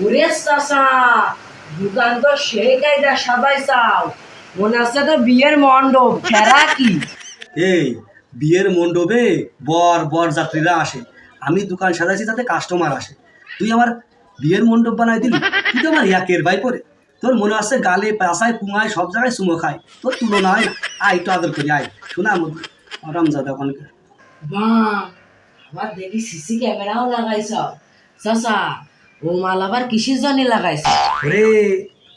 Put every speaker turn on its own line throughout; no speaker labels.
ওরে চাচা, দোকান তো সেই কায়দা সাজাইছাও, মনে হচ্ছে তো বিয়ের মণ্ডপ। ফেরা কি?
এই বিয়ের মণ্ডপে বর বর যাত্রীরা আসে, আমি দোকান সাজাইছি যাতে কাস্টমার আসে। তুই আমার বিয়ের মণ্ডপ বানাই দিলি। তুই তো আমার ইয়াকের ভাই পরে, তোর মনে আছে গালে পাশায় পুঙায় সব জায়গায় চুমো খায়, তোর তুলনা হয় না। আয় একটু আদর করি, আয় শোনা রমজাদা ওখানকার।
বাহ, আবার দেখি সিসি ক্যামেরাও লাগাইছ। চাচা, ও মাল আবার কিসের জন্য লাগাইছ?
রে,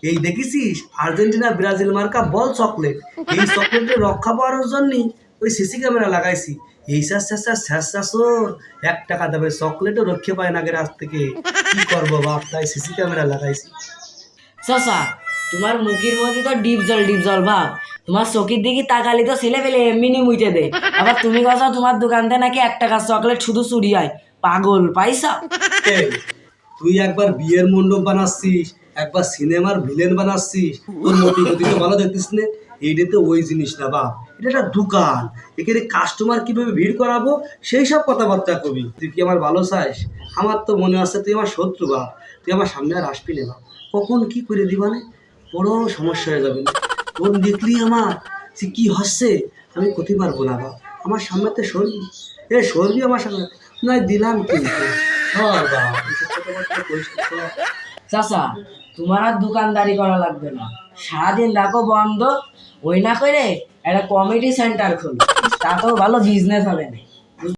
এই দেখেছিস আর্জেন্টিনা ব্রাজিল মার্কা বল চকলেট, এই চকলেটের রক্ষা পাওয়ার জন্যই ওই সিসি ক্যামেরা লাগাইছি। এই শেষাশোর 1 টাকা দেবে চকলেটও রক্ষে পায় না আগে রাত থেকে। কি করবো বাপ, তাই সিসি ক্যামেরা লাগাইছি।
চাচা, তোমার মুখের মধ্যে তো ডিপ জল ভাব। তোমার চোখের দিকে তাকালি তো ছেলে পেলে এমনি মুইতে দে। আবার তুমি কথা তোমার দোকানতে নাকি 1 টাকার চকলেট শুধু চুরি হয়। পাগল পাইছা?
এই, তুই একবার বিয়ের মণ্ডপ বানাচ্ছিস, একবার সিনেমার ভিলেন বানাচ্ছিস, তোর মোটি গতি তো ভালো দেখতিস না। এইটা তো ওই জিনিস না বাপ, এটা একটা দোকান, এখানে কাস্টমার কিভাবে ভিড় করাবো সেই সব কথাবার্তা কবি। তুই কি আমার ভালো চাস? আমার তো মনে আছে তুই আমার শত্রু বাপ, তুই আমার সামনে আর আসবি না বাপ। কখন কি করে দিবানে বড় সমস্যা হয়ে যাবে না। তোর দেখলি আমার সে কি হচ্ছে আমি করতে পারবো না বাপ। আমার সামনেতে সরবি, সরবি আমার সামনে, নয় দিলাম কিন্তু। হ্যাঁ বাপ, এসব কথাবার্তা করিস না তো।
চাচা, তোমার আর দোকানদারি করা লাগবে না, সারাদিন রাখো বন্ধ। ওই না করে একটা কমিটি সেন্টার খুল, তাতেও ভালো বিজনেস হবে না।